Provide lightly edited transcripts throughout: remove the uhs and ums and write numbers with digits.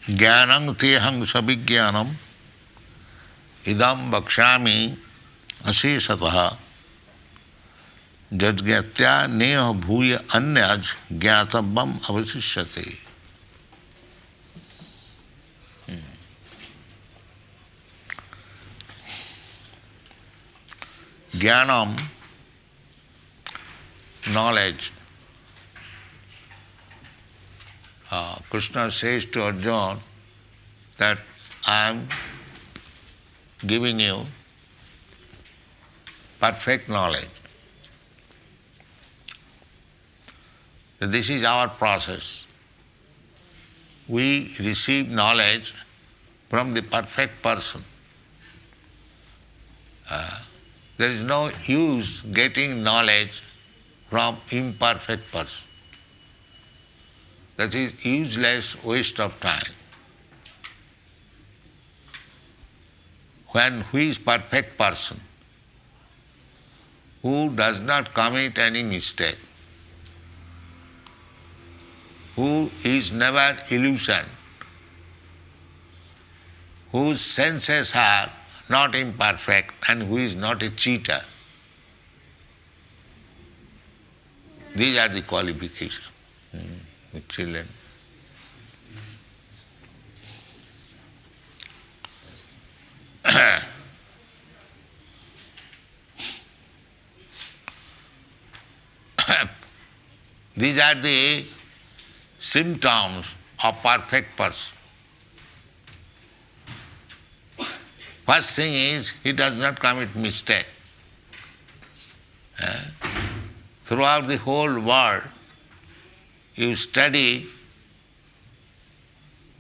Jnanam tehang sabhijnanam idam vakshami asesataha jadgyatya neha bhuya anyaj jnatavam avasishyate. Jnanam, knowledge. Krishna says to Arjuna that I am giving you perfect knowledge. So this is our process. We receive knowledge from the perfect person. There is no use getting knowledge from imperfect person. That is useless waste of time. When who is perfect person, who does not commit any mistake, who is never illusion, whose senses are not imperfect and who is not a cheater. These are the qualifications with children. These are the symptoms of perfect person. First thing is, he does not commit mistake. Throughout the whole world, you study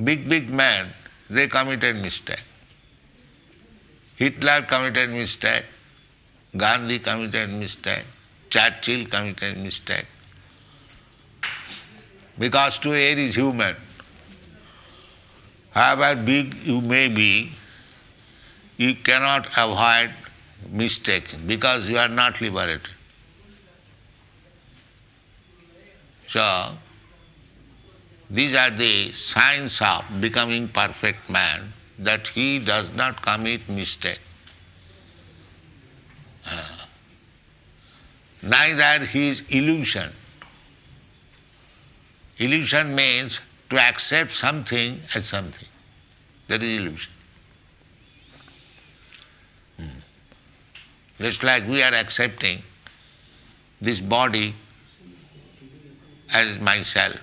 big men, they committed mistake. Hitler committed mistake, Gandhi committed mistake, Churchill committed mistake. Because to err is human. However big you may be, you cannot avoid mistake because you are not liberated. So, these are the signs of becoming perfect man, that he does not commit mistake. Neither he is illusion. Illusion means to accept something as something. That is illusion. Just like we are accepting this body as myself.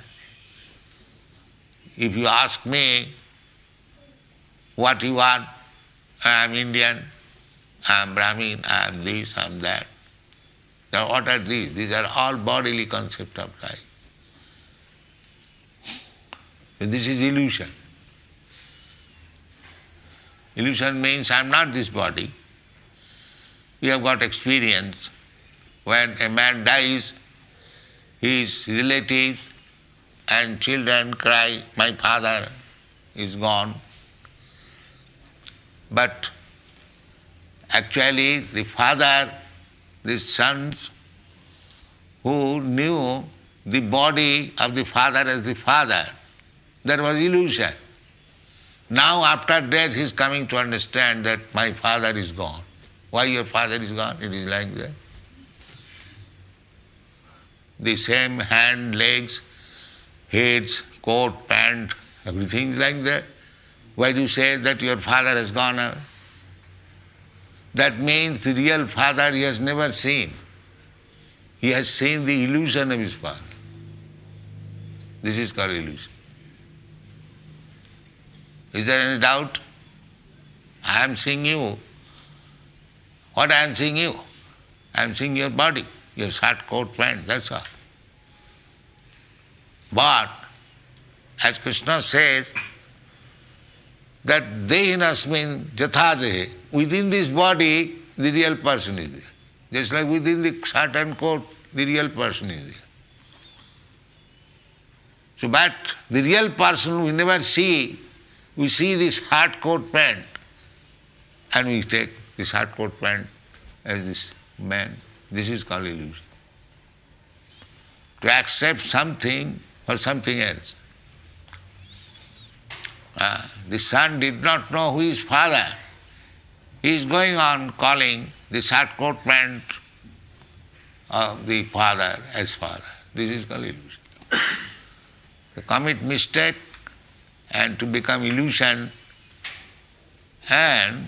If you ask me what you are, I am Indian, I am Brahmin, I am this, I am that. Now what are these? These are all bodily concepts of life. So this is illusion. Illusion means I am not this body. We have got experience. When a man dies, his relatives and children cry, my father is gone. But actually the father, the sons who knew the body of the father as the father, that was illusion. Now after death he is coming to understand that my father is gone. Why your father is gone? It is like that. The same hand, legs, heads, coat, pant, everything is like that. Why do you say that your father has gone away? That means the real father he has never seen. He has seen the illusion of his father. This is called illusion. Is there any doubt? I am seeing you. What I am seeing you? I am seeing your body, your shirt, coat, pant, that's all. But, as Krishna says, that dehinasmin jathadehe, within this body, the real person is there. Just like within the shirt and coat, the real person is there. So, but the real person we never see. We see this shirt, coat, pant, and we take this shirt, coat, pant as this man. This is called illusion. To accept something for something else. The son did not know who is father. He is going on calling the shirt coat pant of the father as father. This is called illusion. To commit mistake and to become illusion, and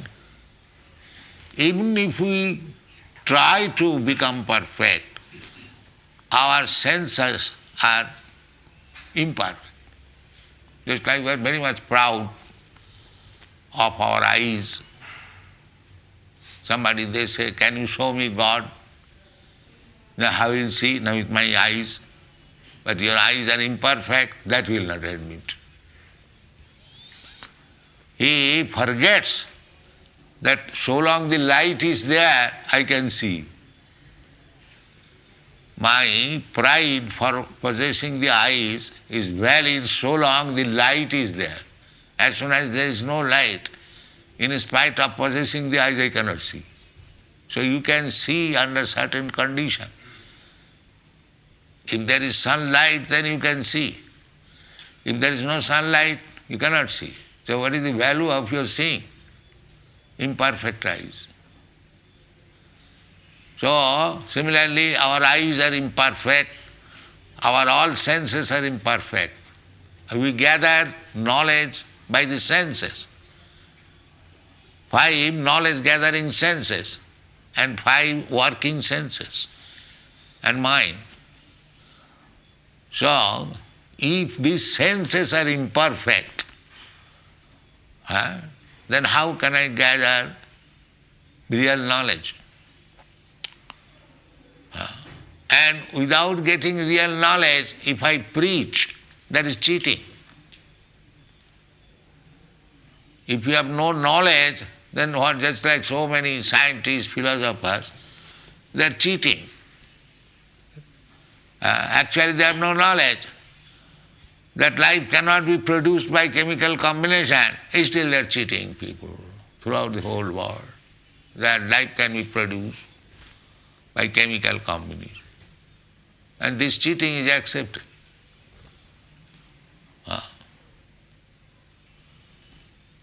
even if we try to become perfect, our senses are imperfect. Just like we are very much proud of our eyes. Somebody, they say, can you show me God? Now how will see? Now with my eyes. But your eyes are imperfect, that will not admit. He forgets that so long the light is there, I can see. My pride for possessing the eyes is valid so long the light is there. As soon as there is no light, in spite of possessing the eyes, I cannot see. So you can see under certain condition. If there is sunlight, then you can see. If there is no sunlight, you cannot see. So what is the value of your seeing? Imperfect eyes. So, similarly, our eyes are imperfect, our all senses are imperfect. We gather knowledge by the senses. 5 knowledge-gathering senses and 5 working senses and mind. So, if these senses are imperfect, then how can I gather real knowledge? And without getting real knowledge, if I preach, that is cheating. If you have no knowledge, then what? Just like so many scientists, philosophers, they are cheating. Actually they have no knowledge that life cannot be produced by chemical combination. Still they are cheating people throughout the whole world. That life can be produced by chemical combination. And this cheating is accepted.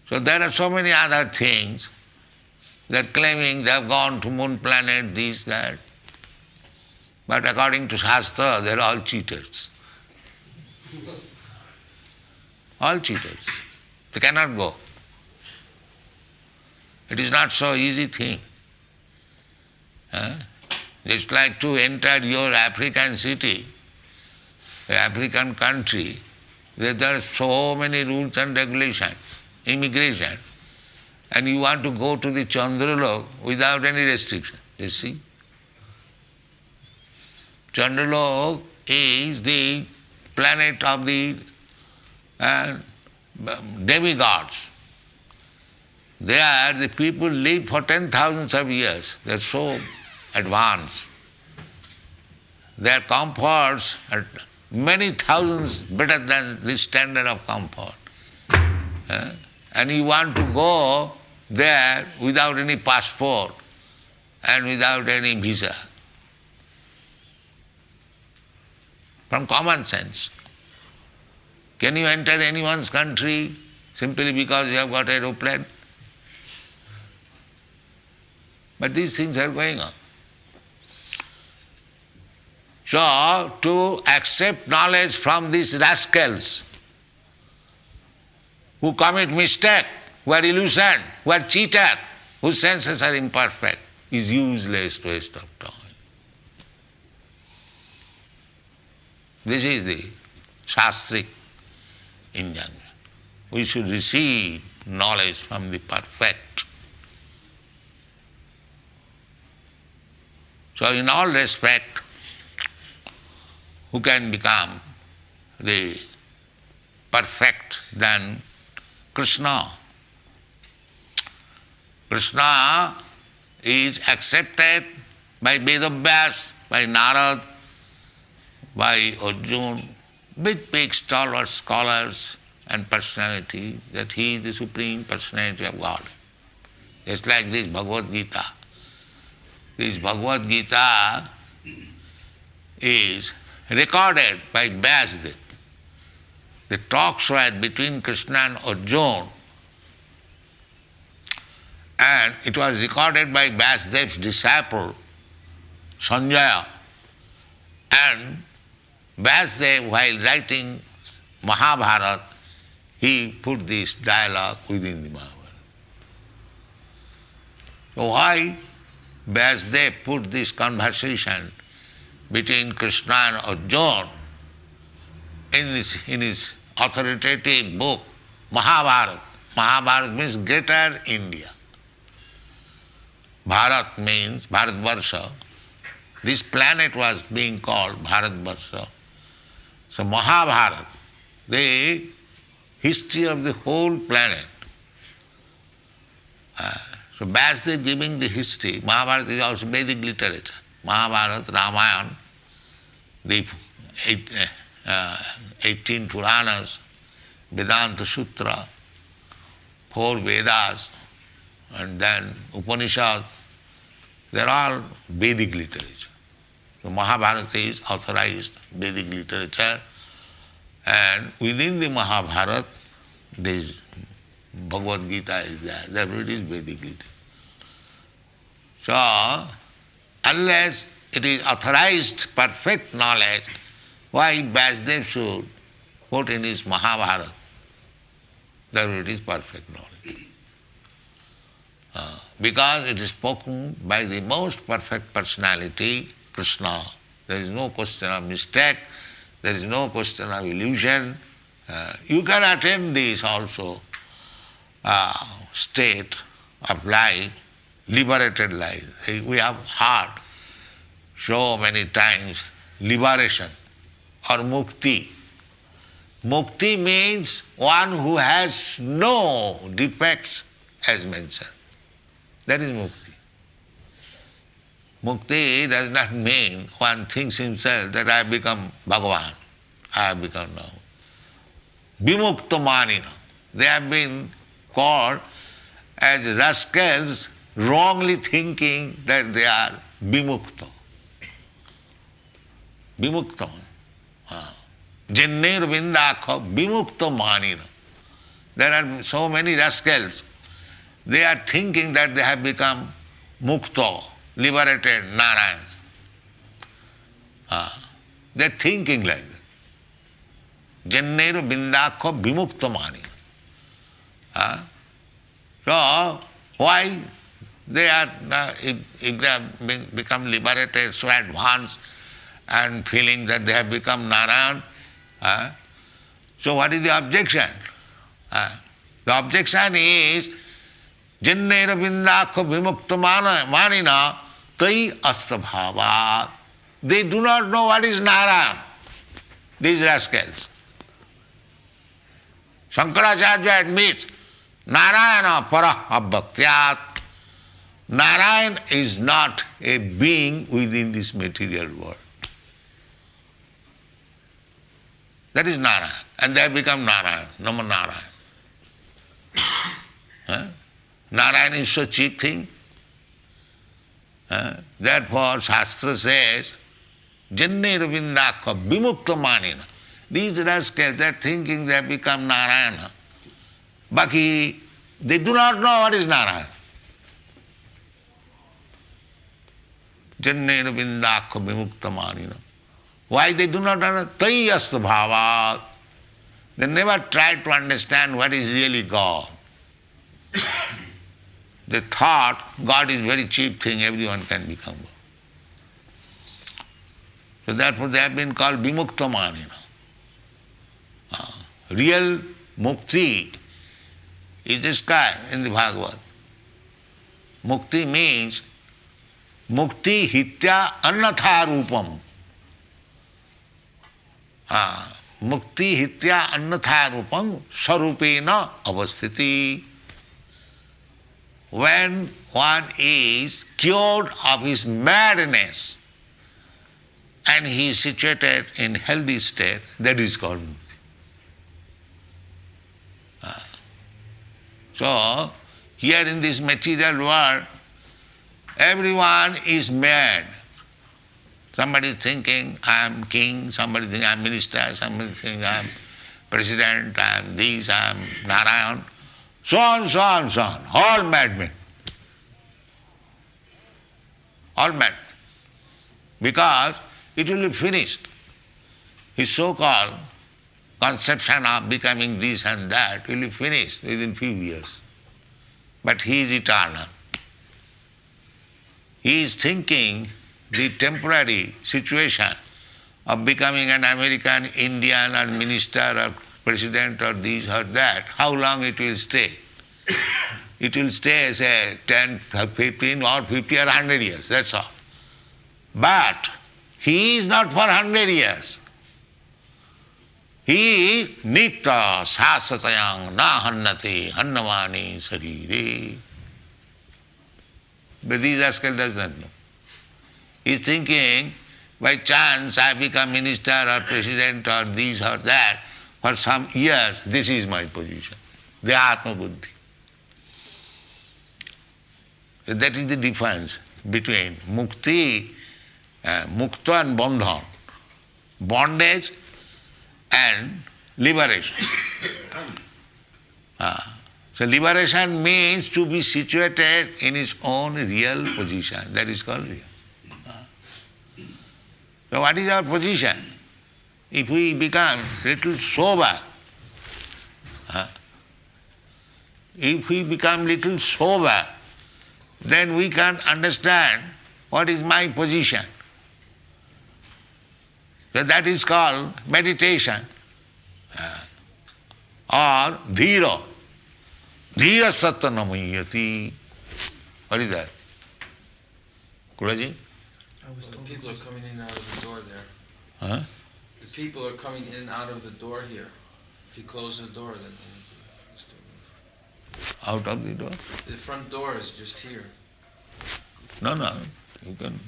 So there are so many other things. They are claiming they have gone to moon planet, this, that. But according to Shastra, they are all cheaters. All cheaters. They cannot go. It is not so easy thing. Just like to enter your African city, African country, there are so many rules and regulations, immigration, and you want to go to the Chandralok without any restriction. You see? Chandralok is the planet of the demigods. There the people live for 10,000s of years. They are so advanced. Their comforts are many thousands better than the standard of comfort. And you want to go there without any passport and without any visa. From common sense. Can you enter anyone's country simply because you have got an aeroplane? But these things are going on. So, to accept knowledge from these rascals who commit mistake, who are illusion, who are cheater, whose senses are imperfect, is useless waste of time. This is the Shastric injunction. We should receive knowledge from the perfect. So in all respect, who can become the perfect than Krishna? Krishna is accepted by Vedavyas, by Narad, by Arjuna, big stalwart scholars and personality, that he is the Supreme Personality of God. Just like this Bhagavad Gita. This Bhagavad Gita is recorded by Vyasadeva. the talks were between Krishna and Arjuna, and it was recorded by Vyasdev's disciple, Sanjaya. And Vyasdev, while writing Mahabharata, he put this dialogue within the Mahabharata. So why Vyasdev put this conversation between Krishna and Arjuna in his authoritative book, Mahabharata? Mahabharata means Greater India. Bharat means Bharatvarsha. This planet was being called Bharatvarsha. So Mahabharata, the history of the whole planet. So Vyasdev giving the history. Mahabharata is also Vedic literature. Mahabharata, Ramayana, the 18 Puranas, Vedanta Sutra, 4 Vedas, and then Upanishads, they are all Vedic literature. So Mahabharata is authorized Vedic literature, and within the Mahabharata, this Bhagavad Gita is there. Therefore it is Vedic literature. So, unless it is authorized perfect knowledge, why Vyasdev should put in his Mahabharata? Therefore it is perfect knowledge. Because it is spoken by the most perfect personality, Krishna. There is no question of mistake, there is no question of illusion. You can attain this also state of life, liberated life. We have heard so many times liberation or mukti. Mukti means one who has no defects as mentioned. That is mukti. Mukti does not mean one thinks himself that I have become Bhagavan, I have become now. Vimukta manina. They have been called as rascals, wrongly thinking that they are vimukta. Vimukta. Jennir vindakha vimukta manina. There are so many rascals. They are thinking that they have become mukta, liberated, Narayan. They are thinking like that. Jannera bindakha vimukta mani. So, why they are, if they have become liberated, so advanced, and feeling that they have become Narayan, so what is the objection? The objection is, Jannera bindakha vimukta manina tai astabhava. They do not know what is Narayan, these rascals. Shankaracharya admits, Narayana parah abhaktyat. Narayan is not a being within this material world. That is Narayan. And they have become Narayan, Nama Narayan. Narayan is so cheap thing. Therefore, Shastra says, Janne Ravindakha Vimukta Manina. These rascals, they are thinking they have become Narayana. Baki, they do not know what is Narayana. Janne Ravindakha Vimukta Manina. Why they do not know? Tai asta bhava. They never tried to understand what is really God. They thought God is very cheap thing, everyone can become God. So therefore they have been called vimukta manina. Real mukti is described in the Bhagavad. Mukti means mukti hitya annatha rupam. Mukti hitya annatha rupam sarupena avasthiti. When one is cured of his madness and he is situated in healthy state, that is called mukti. So, here in this material world, everyone is mad. Somebody is thinking, I am king, somebody thinking I am minister, somebody thinking I am president, I am this, I am Narayan, so on, so on, so on. All madmen. All madmen. Because it will be finished. His so-called conception of becoming this and that will be finished within few years. But he is eternal. He is thinking the temporary situation of becoming an American, Indian, or minister, or president, or this or that, how long it will stay. It will stay, say, 10, 15, or 50 or 100 years, that's all. But he is not for 100 years. He is nitya sasatayang na hannate hannamani sarire. But this rascal does not know. He is thinking, by chance I become minister or president or this or that, for some years, this is my position. The Atma Buddhi. That is the difference between mukti, mukta and bandhan, bondage and liberation. So liberation means to be situated in his own real position. That is called real. So what is our position? If we become little sober, then we can understand what is my position. So that is called meditation or dhira. Dhira sattanamayati. What is that? Kulaji? People are coming in and out of the door there. Huh? The people are coming in and out of the door here. If you close the door, then... Out of the door? The front door is just here. No, you can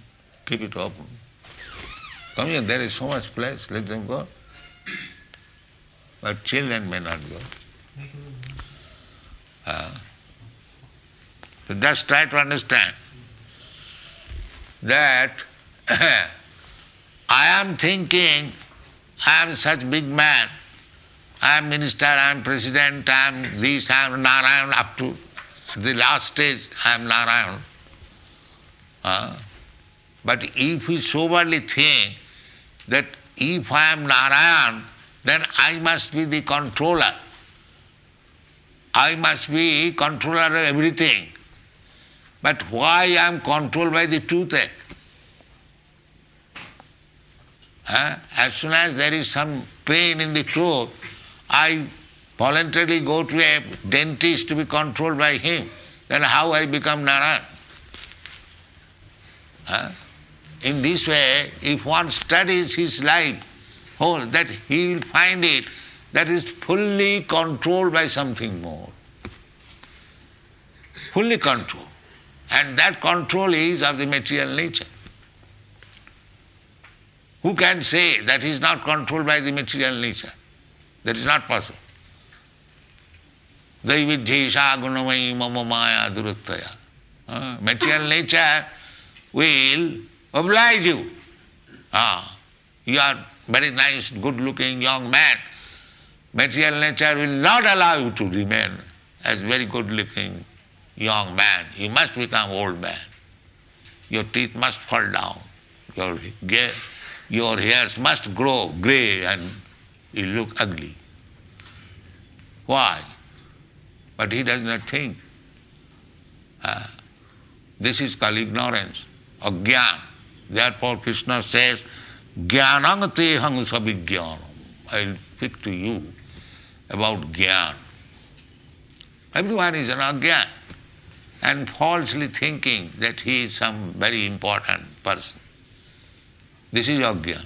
keep it open. Come here, there is so much place, let them go. But children may not go. So just try to understand that I am thinking I am such big man, I am minister, I am president, I am this, I am Narayan, up to the last stage I am Narayan. But if we soberly think that if I am Narayan, then I must be the controller. I must be controller of everything. But why I am controlled by the toothache? As soon as there is some pain in the tooth, I voluntarily go to a dentist to be controlled by him. Then how I become Narayan? In this way, if one studies his life whole, that he will find it that is fully controlled by something more. Fully controlled. And that control is of the material nature. Who can say that he is not controlled by the material nature? That is not possible. Daividhyesha gunamayi mama maya duruttaya. Material nature will oblige you. You are very nice, good-looking young man. Material nature will not allow you to remain as very good-looking young man. You must become old man. Your teeth must fall down. Your hairs must grow grey and you look ugly. Why? But he does not think. This is called ignorance, ajnana. Therefore Krishna says, jnanam teham savijnanam. I will speak to you about jnana. Everyone is an ajnana and falsely thinking that he is some very important person. This is ajnana.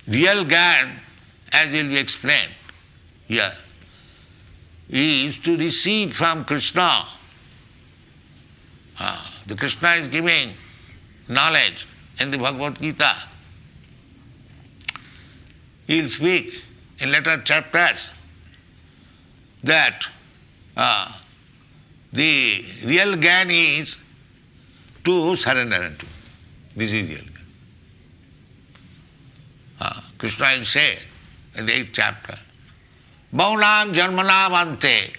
Real jnana, as will be explained here, is to receive from Krishna. The Krishna is giving knowledge in the Bhagavad Gita. He will speak in later chapters that the real jnana is to surrender unto him. This is real jnana. Krishna will say in the 8th chapter. Baunam janmanam ante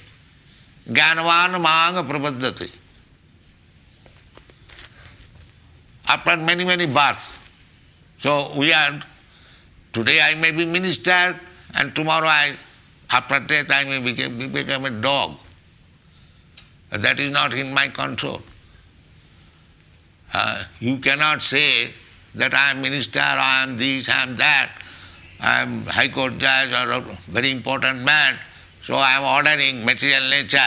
jnanavan manga prapaddati. After many, many births. So today I may be minister, and tomorrow after death I may become a dog. That is not in my control. You cannot say that I am minister, or I am this, I am that, I am High Court judge or a very important man, so I am ordering material nature,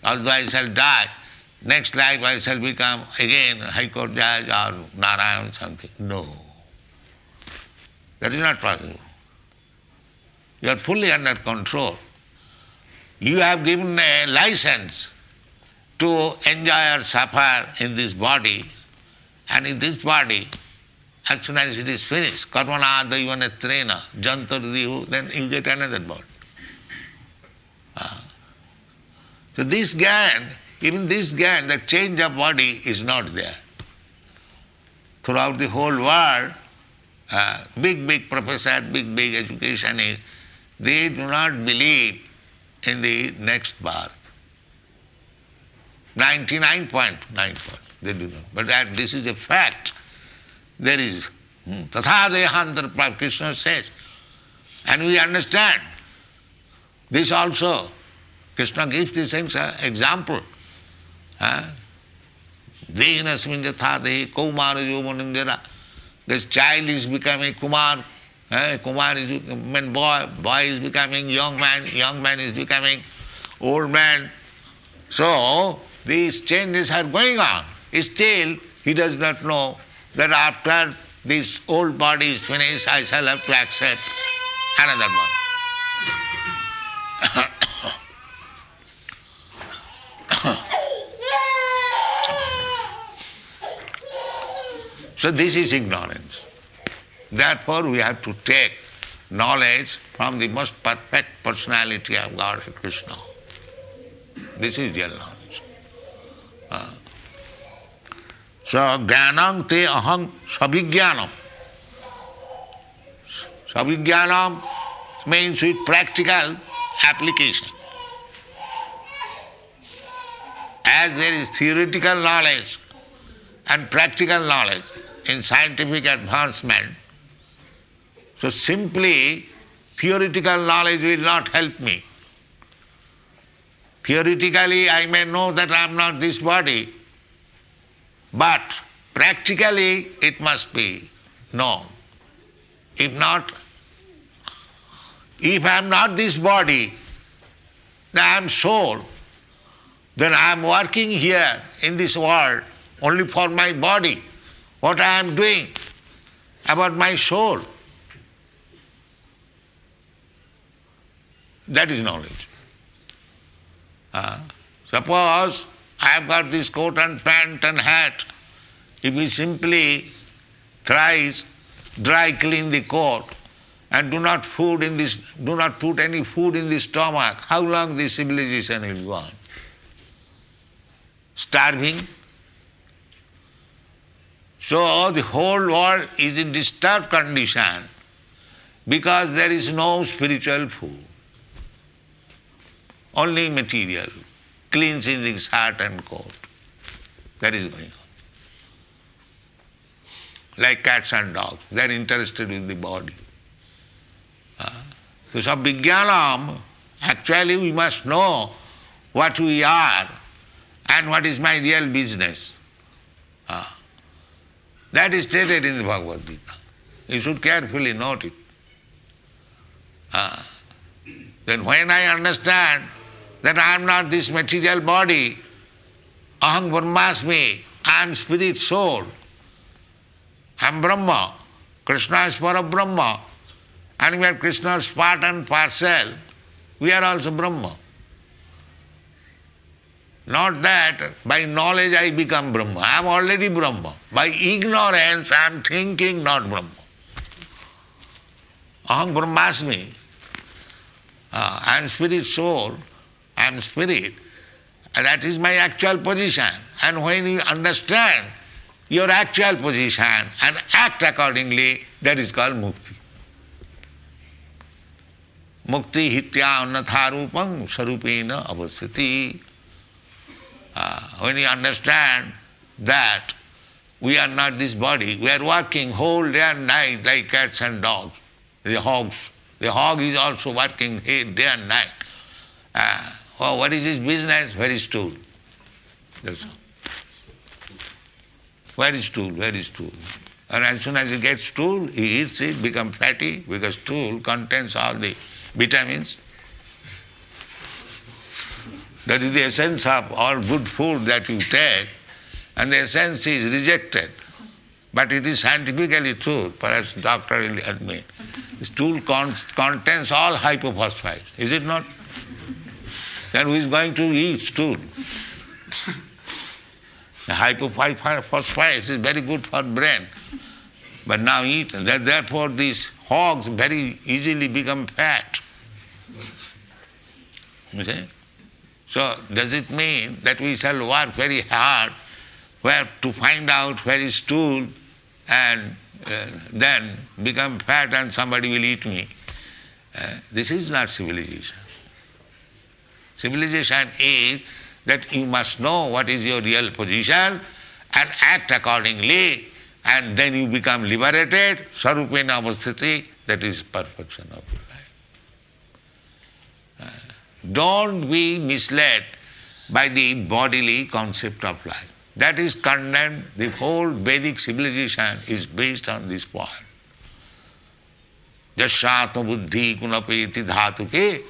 although I shall die. Next life I shall become again High Court judge or Narayan or something. No. That is not possible. You are fully under control. You have given a license to enjoy or suffer in this body, and in this body, as soon as it is finished, karmana daivana trena, jantardihu, then you get another body. So this gyan, even this gyan, the change of body is not there. Throughout the whole world, big professor, big education is, they do not believe in the next birth. 99.9%, they do not. But that this is a fact. There is tatha dehantar, Krishna says. And we understand this also. Krishna gives this example. Dehinasmin yatha dehi kaumara yomanindara. This child is becoming Kumar. Kumar is becoming boy is becoming young man is becoming old man. So these changes are going on. Still, he does not know that after this old body is finished, I shall have to accept another one. So this is ignorance. Therefore, we have to take knowledge from the most perfect personality of God, Krishna. This is real knowledge. So, jnanam te aham sabhijnanam. Sabhijnanam means with practical application. As there is theoretical knowledge and practical knowledge in scientific advancement, so simply theoretical knowledge will not help me. Theoretically I may know that I am not this body, but practically it must be known. If I am not this body, then I am soul, then I am working here in this world only for my body. What I am doing about my soul, that is knowledge. Suppose I have got this coat and pant and hat. If we simply thrice dry clean the coat and do not put any food in the stomach, how long this civilization will go on? Starving. So the whole world is in disturbed condition because there is no spiritual food. Only material, cleansing the shirt and coat. That is going on. Like cats and dogs, they are interested in the body. So sabhijnanam, actually we must know what we are and what is my real business. That is stated in the Bhagavad Gita. You should carefully note it. Then when I understand that I am not this material body, aham brahmasmi, I am spirit soul, I am Brahma, Krishna is para Brahma, and we are Krishna's part and parcel, we are also Brahma. Not that by knowledge I become Brahma, I am already Brahma. By ignorance I am thinking not Brahma. Aham brahmasmi, I am spirit soul, I am spirit. That is my actual position. And when you understand your actual position and act accordingly, that is called mukti. Mukti hitya annatharupam sarupena avasthiti. When you understand that we are not this body, we are working whole day and night like cats and dogs, the hogs. The hog is also working day and night. What is his business? Where is stool? That's all. Where is stool? Where is stool? And as soon as he gets stool, he eats it, becomes fatty, because stool contains all the vitamins. That is the essence of all good food that you take, and the essence is rejected. But it is scientifically true, perhaps doctor will admit. Stool contains all hypophosphites, is it not? Then who is going to eat stool? The hypophosphites is very good for brain, but now eat, and therefore these hogs very easily become fat. You see? So does it mean that we shall work very hard to find out where is stool and then become fat and somebody will eat me? This is not civilization. Civilization is that you must know what is your real position and act accordingly, and then you become liberated, sarupena avasthiti, that is perfection of your life. Don't be misled by the bodily concept of life. That is condemned. The whole Vedic civilization is based on this point. Jasyatma buddhi kunapeti dhatuke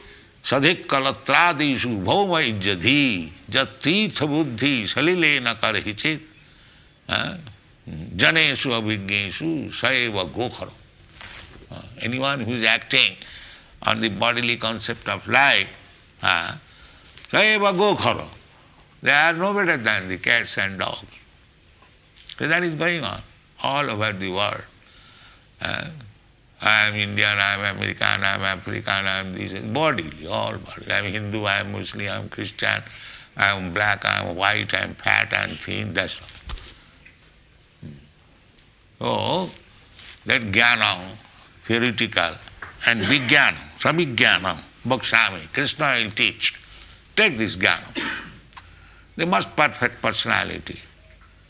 sadhik kalatradisu bhauma ijjadhi jatirtha buddhi salilena karhichit janesu abhignesu saeva gokharo. Anyone who is acting on the bodily concept of life, saeva gokharo. They are no better than the cats and dogs. So that is going on all over the world. I am Indian, I am American, I am African, I am this, bodily, all bodily. I am Hindu, I am Muslim, I am Christian, I am black, I am white, I am fat, I am thin, that's all. So, that jnanam, theoretical, and vijnanam, sabhijnanam, bhakshami, Krishna will teach. Take this jnanam. The most perfect personality.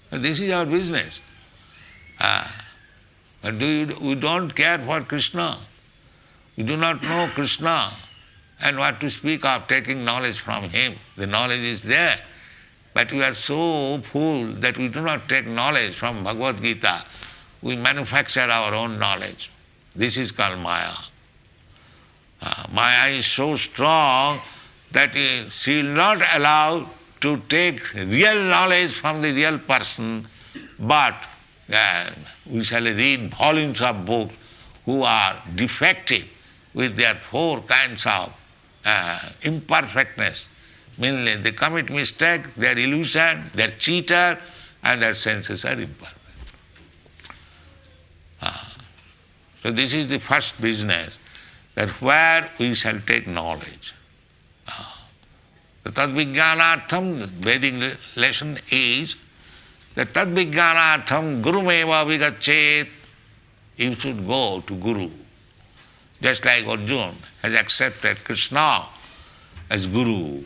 This is our business. But we don't care for Krishna. We do not know Krishna and what to speak of taking knowledge from him. The knowledge is there. But we are so full that we do not take knowledge from Bhagavad Gita. We manufacture our own knowledge. This is called Maya. Maya is so strong that she will not allow to take real knowledge from the real person, but we shall read volumes of books who are defective with their four kinds of imperfectness. Mainly they commit mistake, they are illusion, they are cheater, and their senses are imperfect. So this is the first business, that where we shall take knowledge. The tadvijnanartham, the Vedic lesson is that tadvijnanartham gurumeva vigachet. You should go to Guru. Just like Arjuna has accepted Krishna as Guru.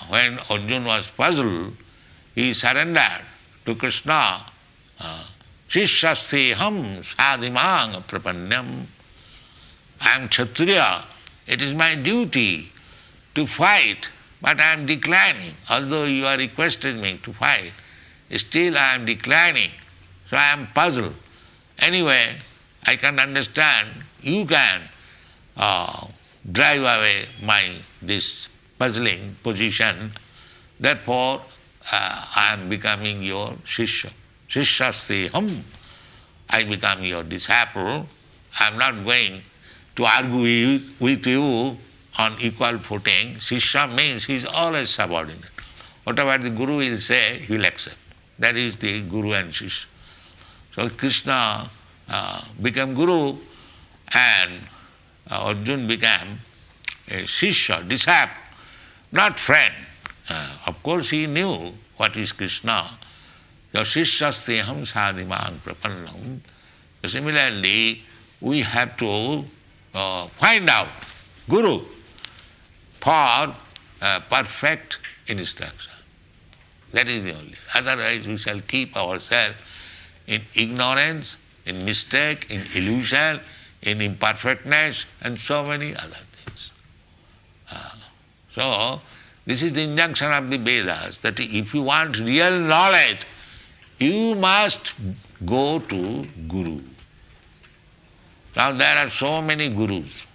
When Arjuna was puzzled, he surrendered to Krishna. Shishyastheham sadhimang prapanyam. I am Kshatriya. It is my duty to fight, but I am declining. Although you are requesting me to fight, still I am declining. So I am puzzled. Anyway, I can understand you can drive away this puzzling position. Therefore, I am becoming your Shishya. Shishyastheham. I become your disciple. I am not going to argue with you on equal footing. Shishya means he is always subordinate. Whatever the Guru will say, he will accept. That is the Guru and Shishya. So Krishna became Guru and Arjuna became a Shishya, disciple, not friend. Of course he knew what is Krishna. So Shishyastheham sadhimang prapannam. Similarly, we have to find out Guru for perfect instruction. That is the only. Otherwise we shall keep ourselves in ignorance, in mistake, in illusion, in imperfectness, and so many other things. So, this is the injunction of the Vedas, that if you want real knowledge, you must go to Guru. Now there are so many Gurus.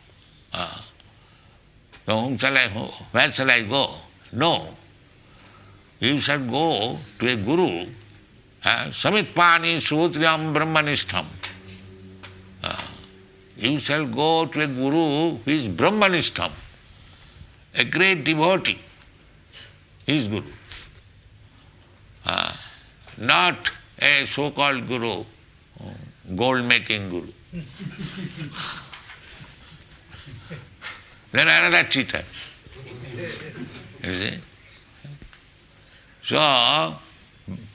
So where shall I go? No. You should go to a Guru, samitpani sutryam brahmanishtham. You shall go to a Guru who is brahmanishtham, a great devotee. He is Guru. Not a so-called Guru, gold-making Guru. Then another cheater. You see? So,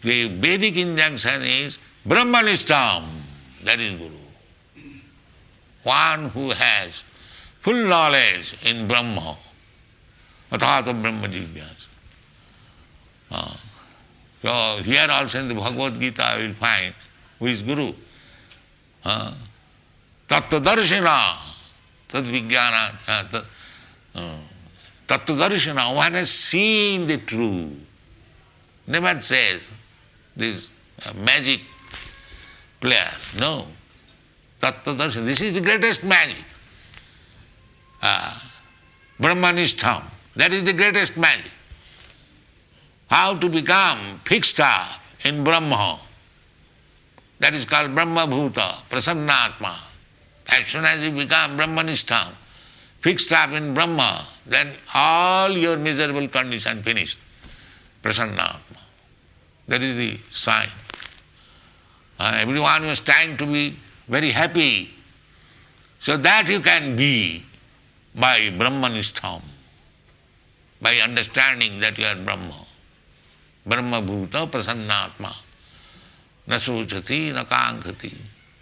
the Vedic injunction is brahmanishtham, that is Guru. One who has full knowledge in Brahma, athāta brahma jigyāsa. So here also in the Bhagavad Gita we will find who is Guru. Tattva-darshana, tad-vijnana, tattva-darshana, one has seen the truth. Never says this magic player. No. Tattva-darshana, this is the greatest magic. Brahmanishtham, that is the greatest magic. How to become fixed up in Brahma. That is called Brahma-bhuta, prasannātma. As soon as you become Brahmanishtham, fixed up in Brahma, then all your miserable condition finished. Prasannātma. That is the sign. Everyone was trying to be very happy. So that you can be by Brahmanishtham, by understanding that you are Brahma. Brahma-bhuta prasannātma. Na sochati na kāṅkhati.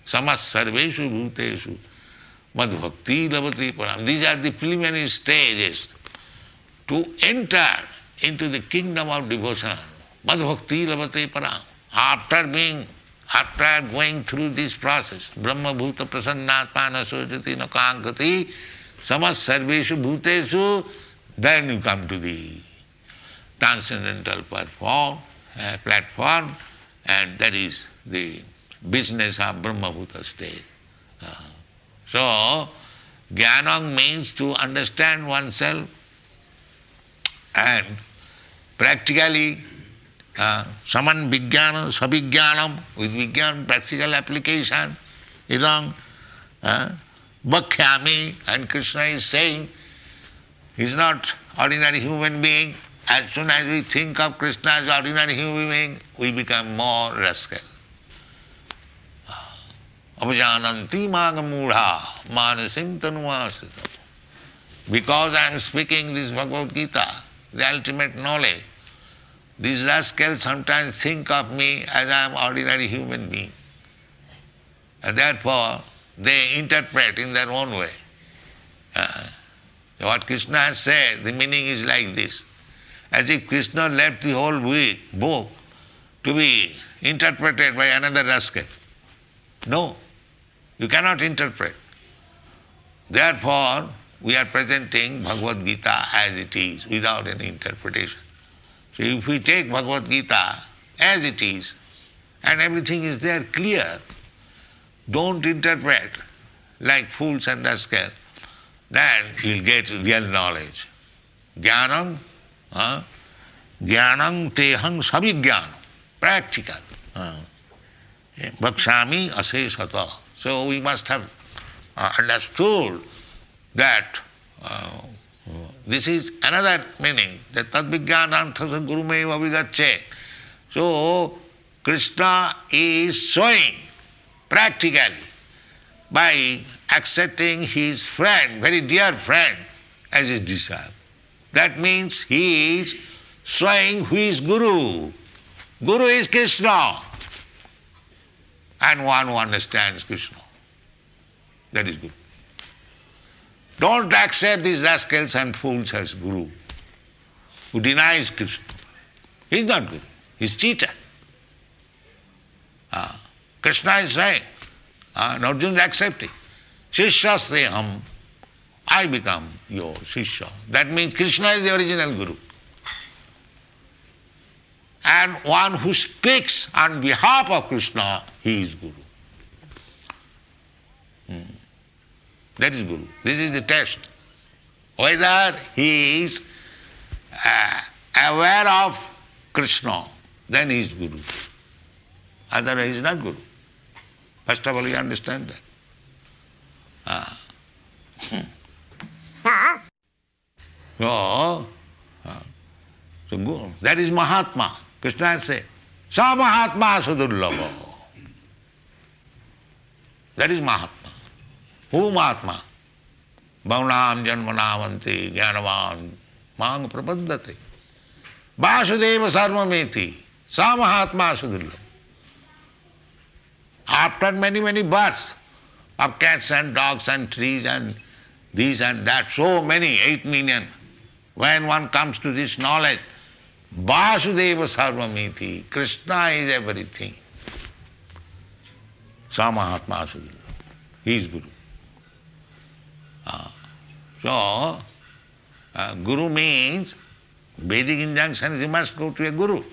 Samas sarveshu bhuteshu madbhakti labati param. These are the preliminary stages to enter into the kingdom of devotion. Madbhakti labati param. After going through this process, Brahma-bhuta prasannātma na sochati na kāṅkhati, samas sarveshu bhuteshu, then you come to the transcendental platform, and that is the business of Brahma-bhuta state. So, jnanam means to understand oneself, and practically saman vijnana, sabhijnanam, with vijnana, practical application, idam bhakhyami, and Krishna is saying, he is not ordinary human being. As soon as we think of Krishna as ordinary human being, we become more rascal. Avajananti māgamūಢā mānasim tanuvāsita. Because I am speaking this Bhagavad Gita, the ultimate knowledge, these rascals sometimes think of me as I am ordinary human being. And therefore, they interpret in their own way. What Krishna has said, the meaning is like this. As if Krishna left the whole book to be interpreted by another rascal. No, you cannot interpret. Therefore, we are presenting Bhagavad Gita as it is, without any interpretation. So if we take Bhagavad Gita as it is, and everything is there clear, don't interpret like fools and rascals, then you'll get real knowledge. Jnanam, jnanam teham sabhijnanam, practical. Bhakshami asesata. So we must have understood that this is another meaning, that tadvijnanantha gurumeva vigacche. So Krishna is showing practically by accepting his friend, very dear friend, as his disciple. That means he is showing who is Guru. Guru is Krishna. And one who understands Krishna. That is Guru. Don't accept these rascals and fools as guru who denies Krishna. He's not guru, he's cheater. Krishna is saying, and Arjuna is accepting. Shishyasteham, I become your Shishya. That means Krishna is the original guru. And one who speaks on behalf of Krishna, he is guru. That is guru. This is the test. Whether he is aware of Krishna, then he is guru. Otherwise he is not guru. First of all, you understand that. So that is Mahatma. Krishna said, Sa Mahatma Sudurlabha. That is Mahatma. Who Mahatma? Bhaunam Janmanavanti Jnanavan Mang Prapaddati. Vasudeva Sarvameti. Sa Mahatma Sudurlabha. After many, many births of cats and dogs and trees and this and that, so many, 8 million, when one comes to this knowledge, Vasudeva Sarvamiti, Krishna is everything. Sa Mahatma Sudurlabha. He is Guru. Guru means, Vedic injunction is you must go to a Guru.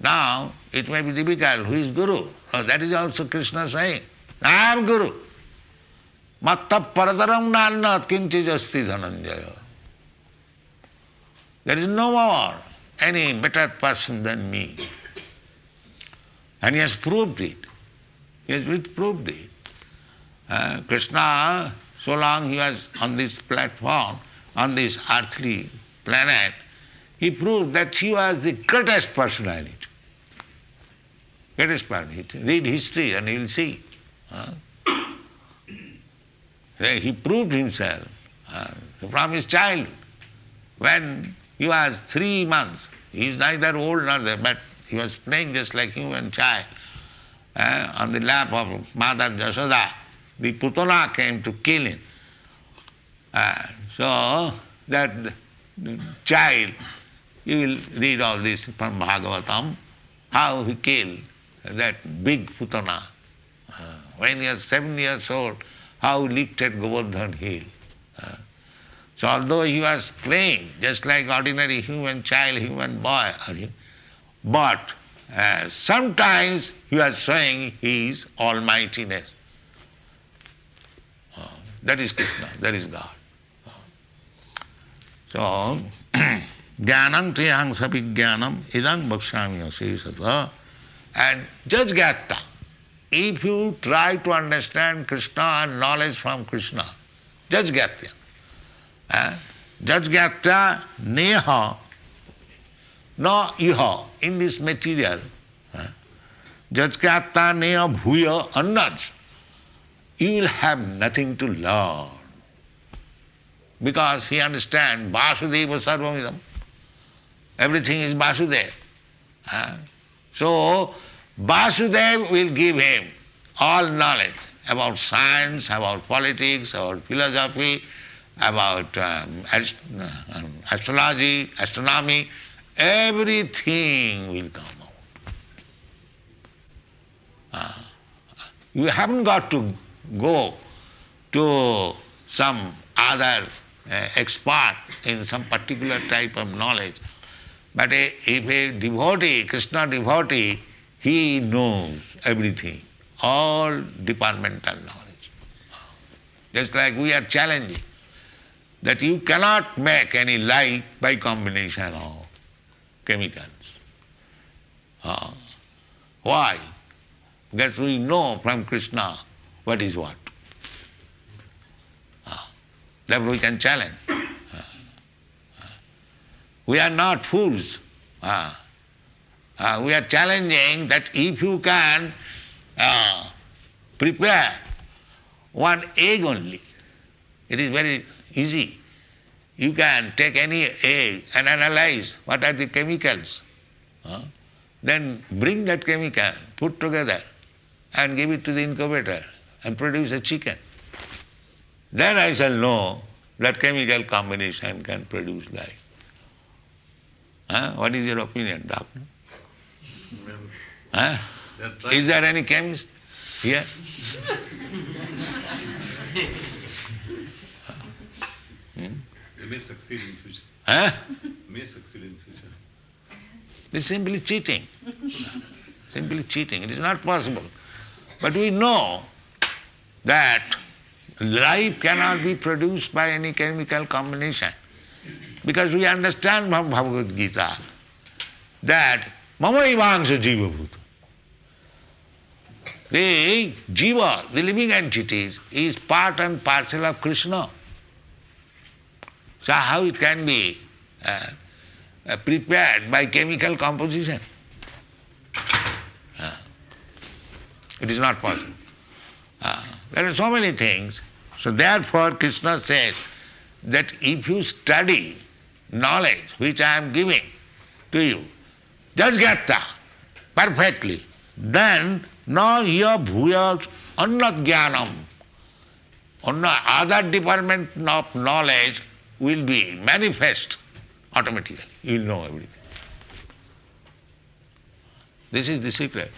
Now, it may be difficult, who is Guru? No, that is also Krishna saying, I am Guru. Matta paradaram nannat kinchij asti dhananjaya. There is no more any better person than me. And he has proved it. He has proved it. Krishna, so long he was on this platform, on this earthly planet, he proved that he was the greatest personality. Greatest personality. Read history and you will see. He proved himself from his childhood. When he was 3 months, he is neither old nor there, but he was playing just like human child on the lap of Mother Jasoda. The Putana came to kill him. So that child, you will read all this from Bhagavatam, how he killed that big Putana. When he was 7 years old, how he lifted Govardhan hill. So although he was playing just like ordinary human child, human boy, but sometimes he was showing his almightiness. That is Krishna, that is God. So, jnanam triyang sapijnanam idang bhakshami asesata. And jajgata, if you try to understand Krishna and knowledge from Krishna, jajgatya. Jajgatya neha, no iha, in this material. Jajgatya neha bhuya annaj. You will have nothing to learn. Because he understands Vasudeva Sarvamidam. Everything is Vasudeva. So, Vasudeva will give him all knowledge about science, about politics, about philosophy, about astrology, astronomy. Everything will come out. You haven't got to go to some other expert in some particular type of knowledge. But if a devotee, Krishna devotee, he knows everything, all departmental knowledge. Just like we are challenging that you cannot make any light by combination of chemicals. Why? Because we know from Krishna what is what. Therefore we can challenge. We are not fools. We are challenging that if you can prepare one egg only, it is very easy. You can take any egg and analyze what are the chemicals. Then bring that chemical, put together and give it to the incubator and produce a chicken. Then I shall know that chemical combination can produce life. Huh? What is your opinion, doctor? Huh? Is there any chemist here? They may succeed in future. Huh? May succeed in future. It's simply cheating. Simply cheating. It is not possible. But we know that life cannot be produced by any chemical combination. Because we understand from Bhagavad Gita that mama ivangsha jiva bhuta. The jiva, the living entities, is part and parcel of Krishna. So how it can be prepared by chemical composition? It is not possible. There are so many things. So therefore Krishna says that if you study knowledge which I am giving to you, jajgata, perfectly, then na ya bhuyas annat jnanam, other department of knowledge will be manifest automatically. You will know everything. This is the secret.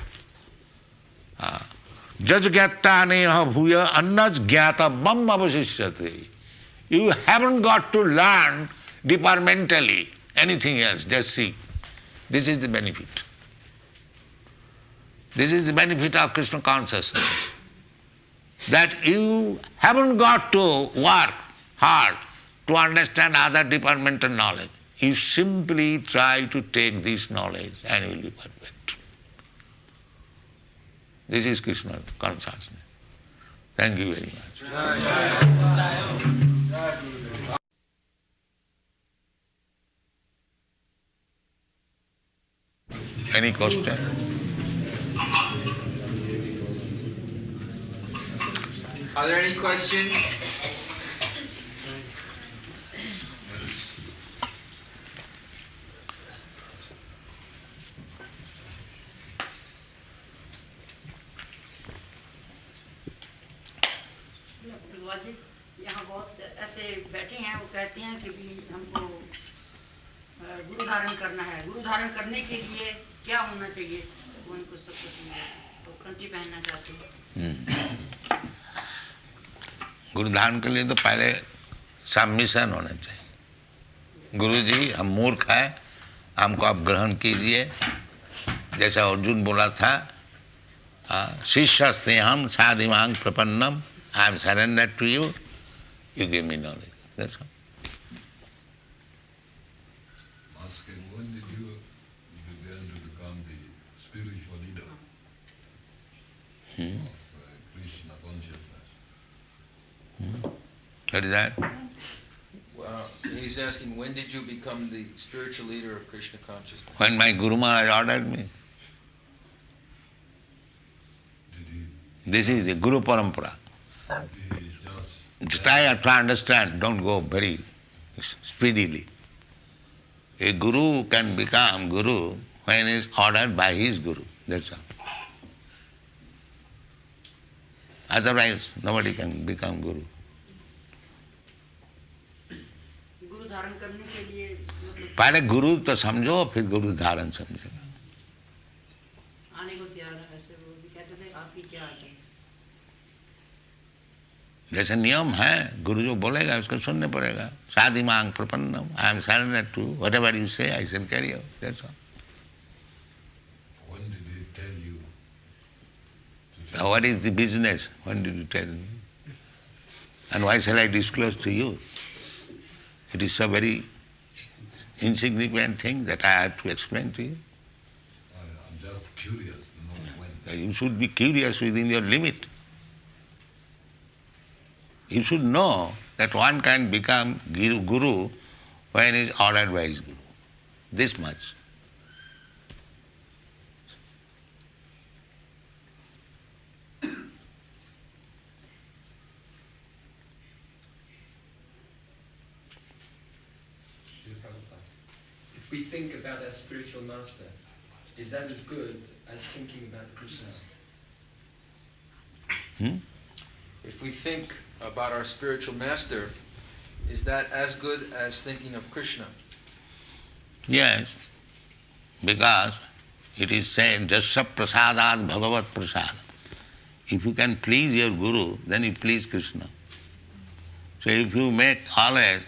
Jajgata neha bhuya annat jnata mam avasishyate. You haven't got to learn departmentally anything else, just see. This is the benefit. This is the benefit of Krishna consciousness. That you haven't got to work hard to understand other departmental knowledge. You simply try to take this knowledge and you will be perfect. This is Krishna consciousness. Thank you very much. Any question? Are there any questions? यहाँ बहुत ऐसे बैठे हैं वो कहते हैं कि भी हमको गुरु धारण करना है। गुरु धारण करने के लिए क्या होना चाहिए? वो उनको सब कुछ तो कंठी पहनना चाहते हैं। गुरु धारण के लिए तो पहले सबमिशन होना चाहिए। गुरु जी हम मूर्ख हैं, हमको आप ग्रहण कीजिए। जैसा अर्जुन बोला था, शिष्यस्ते हम साधिमांग प्रपन्नम, I am surrendered to you, you give me knowledge. That's all. Asking, when did you begin to become the spiritual leader of Krishna consciousness? What is that? Well, he's asking, when did you become the spiritual leader of Krishna consciousness? When my Guru Maharaj ordered me. Did he? This is the Guru Parampara. Just try to understand, don't go very speedily. A Guru can become Guru when he is ordered by his Guru, that's all. Otherwise, nobody can become Guru. गुरु धारण करने के लिए मतलब पहले गुरु तो समझो, फिर गुरु धारण समझेगा। आने को तैयार है। ऐसे वो भी कहते थे आपकी क्या आज्ञा है? जैसे नियम है, गुरु जो बोलेगा उसको सुनने पड़ेगा। साधि मांग प्रपन्नम, I am surrender to whatever you say, I shall carry out, that's all. When did he tell you? What is the business? When did you tell me? And why shall I disclose to you? It is a very insignificant thing that I have to explain to you. I'm just curious to know when. You should be curious within your limit. You should know that one can become Guru when he is ordered by his Guru. This much. If we think about our spiritual master, is that as good as thinking about Krishna? If we think about our spiritual master, Is that as good as thinking of Krishna? Yes, because it is said, Jasya prasadat bhagavat prasad. If you can please your Guru, then you please Krishna. So if you make always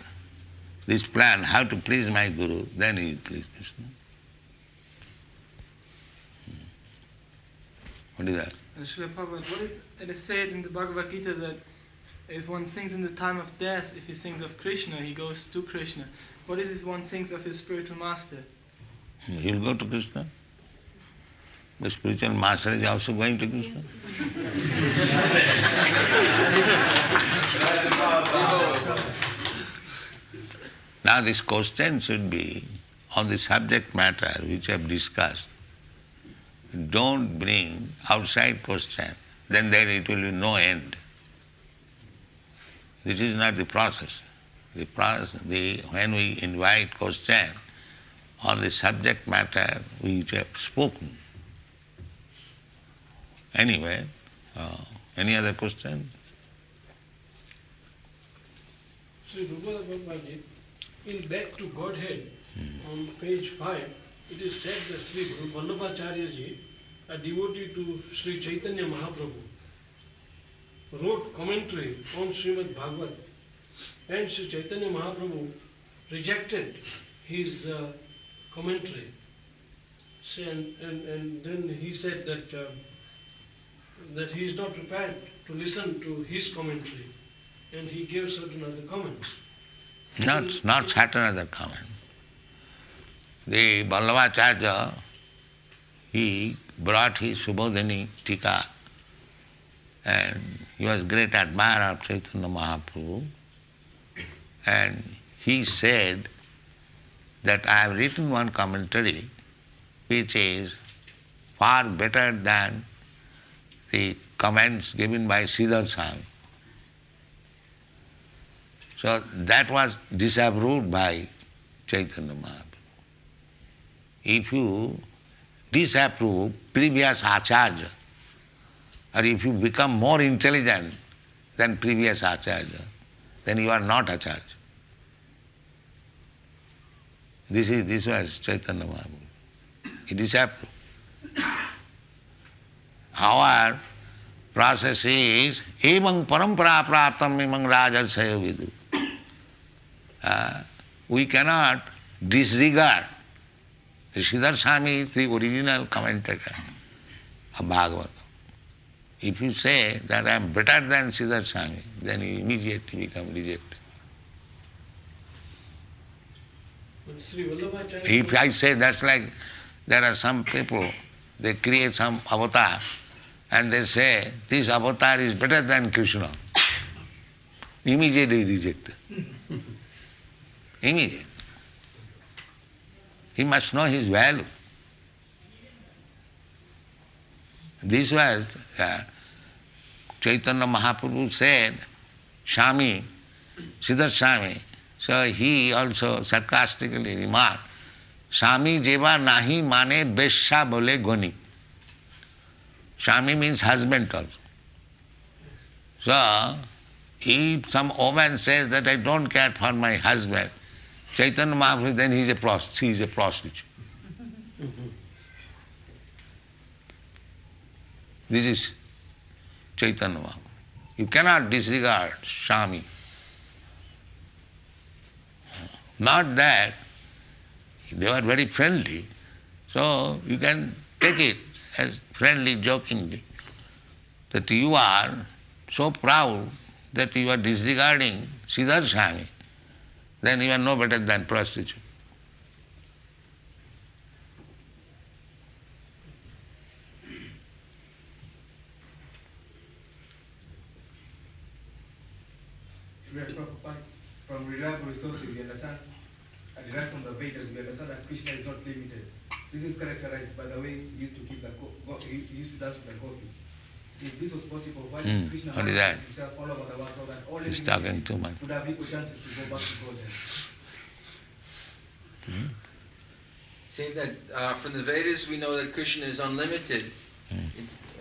this plan, how to please my Guru, then you please Krishna. What is that? Srila Prabhupada, it is said in the Bhagavad Gita that if one sings in the time of death, if he sings of Krishna, he goes to Krishna. What is if one sings of his spiritual master? He'll go to Krishna. The spiritual master is also going to Krishna. Now this question should be on the subject matter which I have discussed. Don't bring outside question, then there it will be no end. This is not the process. When we invite question on the subject matter which have spoken. Anyway, any other question? Sri Bhagavad in Back to Godhead, on page 5, it is said that Sri Guru Vallabhacharya ji, a devotee to Sri Chaitanya Mahaprabhu, wrote commentary on Srimad Bhagavad, and Sri Chaitanya Mahaprabhu rejected his commentary. And then he said that he is not prepared to listen to his commentary, and he gave certain other comments. Not certain other comment. The Vallabhacharya, he brought his Subodhini Tika, and he was great admirer of Chaitanya Mahaprabhu, and he said that I have written one commentary which is far better than the comments given by Sridhar Swami. So that was disapproved by Chaitanya Mahaprabhu. If you disapprove previous acharya, or if you become more intelligent than previous acharya, then you are not acharya. This was Chaitanya Mahaprabhu. He disapproved. Our process is evang parampara praptam imang rajarsaya vidu. We cannot disregard. Sridhar Swami is the original commentator of Bhagavatam. If you say that I am better than Sridhar Swami, then you immediately become rejected. If I say that's like there are some people, they create some avatar and they say this avatar is better than Krishna. Immediately rejected. Immediately. He must know his value. This was Chaitanya Mahaprabhu said, Swami, Sridhar Swami. So he also sarcastically remarked, Swami jeva nahi mane besha bole goni. Swami means husband also. So if some woman says that I don't care for my husband, Chaitanya Mahaprabhu, then he is a prostitute. This is Chaitanya Mahaprabhu. You cannot disregard Swami. Not that they were very friendly, so you can take it as friendly, jokingly, that you are so proud that you are disregarding Sridhar Swami, then you are no better than prostitute. From reliable resources, we understand, and derived from the Vedas, we understand that Krishna is not limited. This is characterized by the way he used to keep he usust to dance with the gopis. If this was possible, why did Krishna himself all over the world so that all living beings would have equal chances to go back to God? Saying that from the Vedas we know that Krishna is unlimited,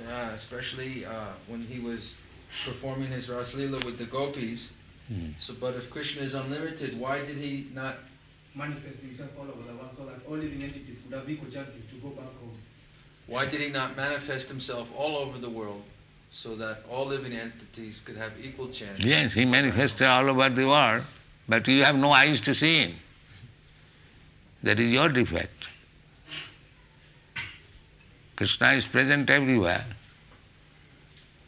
especially when he was performing his Ras Leela with the gopis. So, but if Krishna is unlimited, why did he not? Manifest himself all over the world so that all living entities could have equal chances to go back home. Why did he not manifest himself all over the world so that all living entities could have equal chance? Yes, he manifested all over the world, but you have no eyes to see him. That is your defect. Krishna is present everywhere,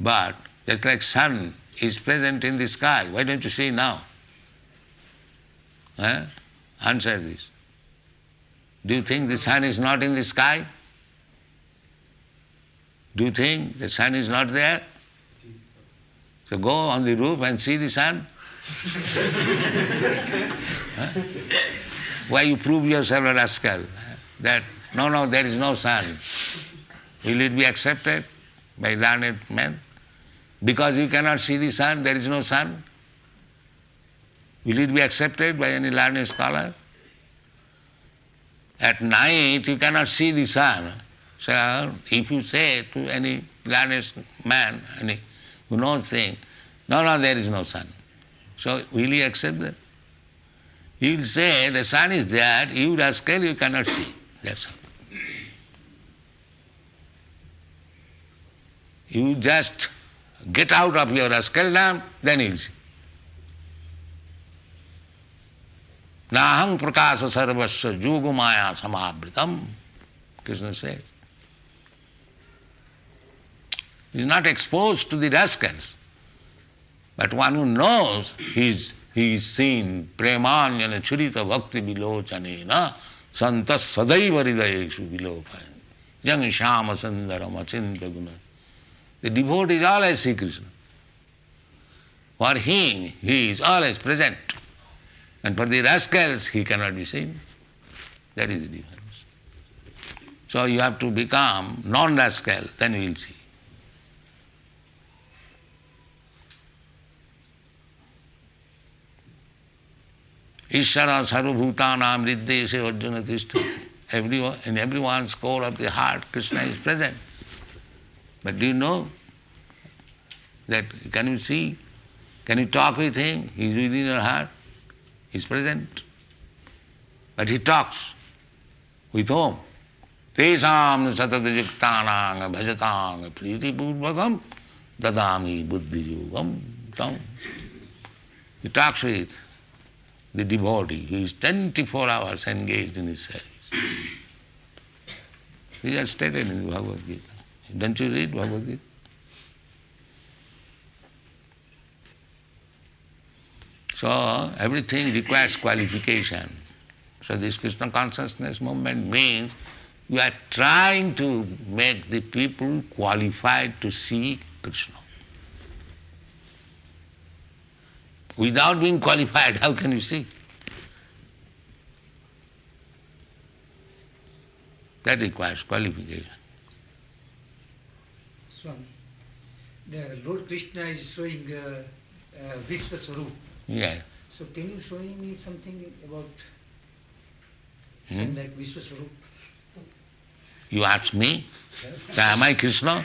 but just like sun is present in the sky, why don't you see now? Answer this. Do you think the sun is not in the sky? Do you think the sun is not there? So go on the roof and see the sun. Why you prove yourself a rascal? That, no, there is no sun. Will it be accepted by learned men? Because you cannot see the sun, there is no sun. Will it be accepted by any learned scholar? At night you cannot see the sun. So if you say to any learned man, any who knows things, no, there is no sun. So will he accept that? He will say, the sun is there, you rascal, you cannot see. That's all. You just get out of your rascaldom, then you will see. Nahang prakasa sarvasya yogumaya samavritam, Krishna says. He is not exposed to the rascals, but one who knows he is seen premanjana churita bhakti vilochanena santas sadaiva hridayeshu vilopayan jang shama sundaram achinta guna. The devotee is always see Krishna. For him, he is always present. And for the rascals, he cannot be seen. That is the difference. So you have to become non-rascal, then you will see. Ishara sarvabhutanam riddeshe arjuna tishthati. In everyone's core of the heart, Krishna is present. But do you know that, can you see, can you talk with him? He is within your heart. He is present. But he talks. With whom? Tesam satadajuktanang bhajatang priti purvakam dadami buddhi yogam tam. He talks with the devotee. He is 24 hours engaged in his service. These are stated in the Bhagavad Gita. Don't you read Bhagavad Gita? So everything requires qualification. So this Krishna consciousness movement means you are trying to make the people qualified to see Krishna. Without being qualified, how can you see? That requires qualification. Swami, the Lord Krishna is showing Vishwa Swarup. Yeah. So can you show me something about something like Vishwa Swarup? You ask me? So am I Krishna?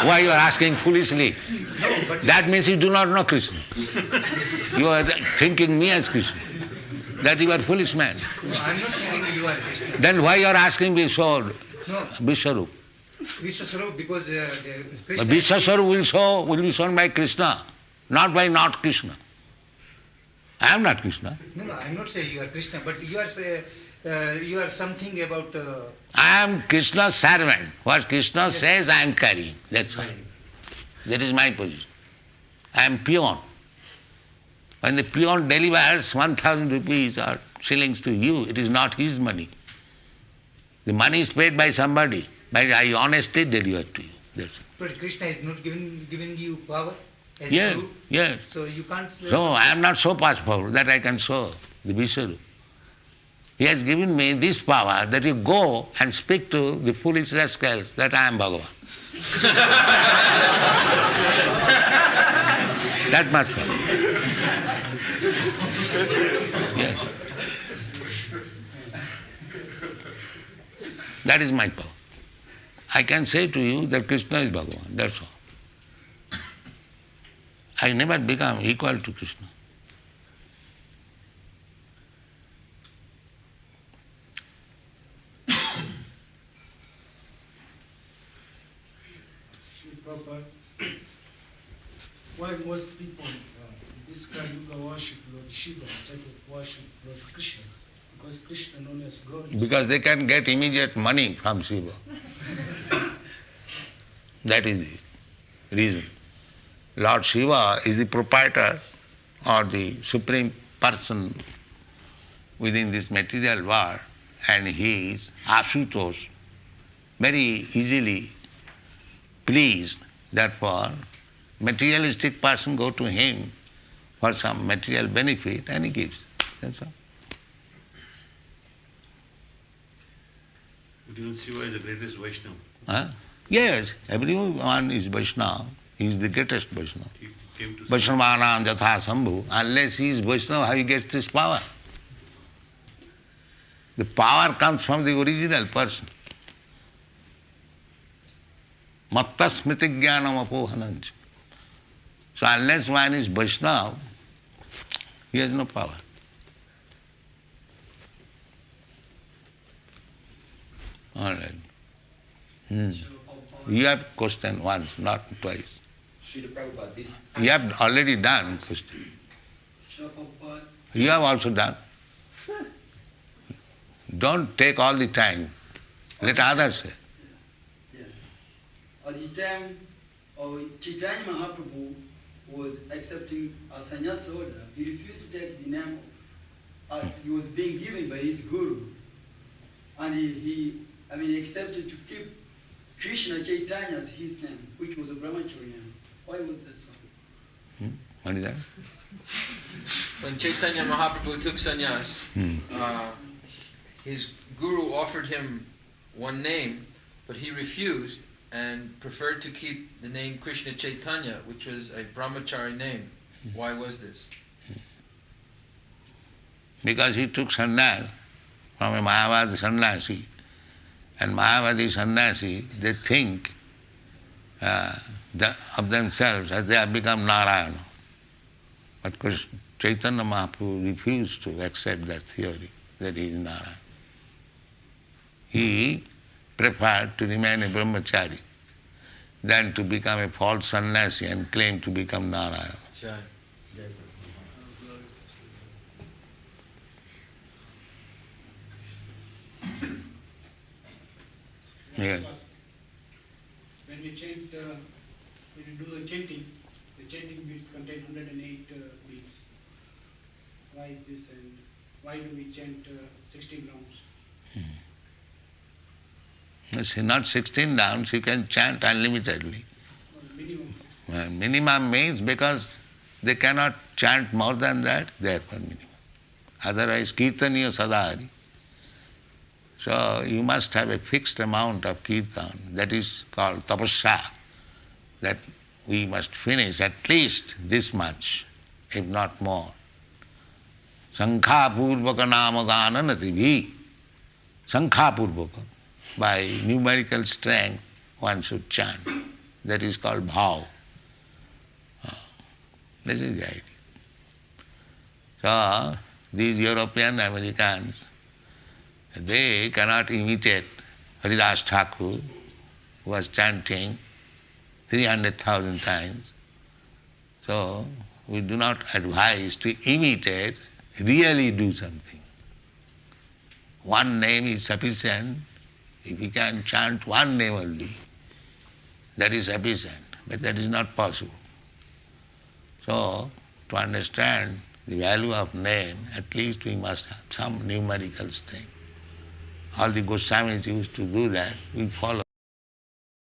Why you are asking foolishly? No, but That means you do not know Krishna. You are thinking me as Krishna. That you are foolish man. no, I'm not saying you are Krishna. Then why you are asking Vishwarup? No, Vishwarup. Vishwa Swarup because the Krishna. But Vishwarup will be shown by Krishna, not by not Krishna. I am not Krishna. No, I'm not saying you are Krishna, but you are something about. I am Krishna's servant. What Krishna says, I am carrying. That's all. That is my position. I am peon. When the peon delivers 1,000 rupees or shillings to you, it is not his money. The money is paid by somebody, but I honestly deliver to you. That's all. But Krishna is not giving you power as Yes, Guru. yes. So you can't. So I am not so powerful that I can show the Vishwarup. He has given me this power that you go and speak to the foolish rascals that I am Bhagavan. That much power. Yes. That is my power. I can say to you that Krishna is Bhagavan, that's all. I never become equal to Krishna. Prabhupada, why most people in this Kali Yuga worship Lord Shiva instead of worship Lord Krishna? Because Krishna known as God is... Because they can get immediate money from Shiva. That is the reason. Lord Shiva is the proprietor or the supreme person within this material world, and he is Asutosh, very easily pleased. Therefore, materialistic person go to him for some material benefit and he gives. That's all. Because Shiva is the greatest Vaishnava. Huh? Yes, everyone is Vaishnava. He is the greatest Vaishnava. He came to Vaishnavanam jatha sambhu. Unless he is Vaishnava, how he gets this power? The power comes from the original person. Matta smriti jnanam apohanancha. So unless one is Vaishnava, he has no power. All right. You have questioned once, not twice. You have already done question. You have also done. Don't take all the time. Let others say. At the time Chaitanya Mahaprabhu was accepting a sannyasa order, he refused to take the name he was being given by his guru. And he accepted to keep Krishna Chaitanya as his name, which was a brahmachari name. Why was that so? What is that? When Chaitanya Mahaprabhu took sannyas, his guru offered him one name, but he refused and preferred to keep the name Krishna Chaitanya, which was a brahmachari name. Why was this? Because he took sannyas from a Mayavadi sannyasi. And Mayavadi sannyasi, they think of themselves as they have become Narayana. But Chaitanya Mahaprabhu refused to accept that theory, that he is Narayana. He preferred to remain a brahmachari than to become a false sannyasi and claim to become Narayana. Yeah. When we chant, when we do the chanting beats contain 108 beats. Why is this, and why do we chant 16 rounds? You see, not 16 rounds, you can chant unlimitedly. Minimum. Minimum means because they cannot chant more than that, therefore minimum. Otherwise, kīrtanīyaḥ sadā. So you must have a fixed amount of kirtan, that is called tapasya, that we must finish at least this much, if not more. Sankha purvaka nama gana natibhi. Sankha purvaka. By numerical strength one should chant. That is called bhav. This is the idea. So these European Americans, they cannot imitate Haridas Thakur, who was chanting 300,000 times. So we do not advise to imitate, really do something. One name is sufficient. If you can chant one name only, that is sufficient, but that is not possible. So, to understand the value of name, at least we must have some numerical strength. All the Goswamis used to do that, we follow.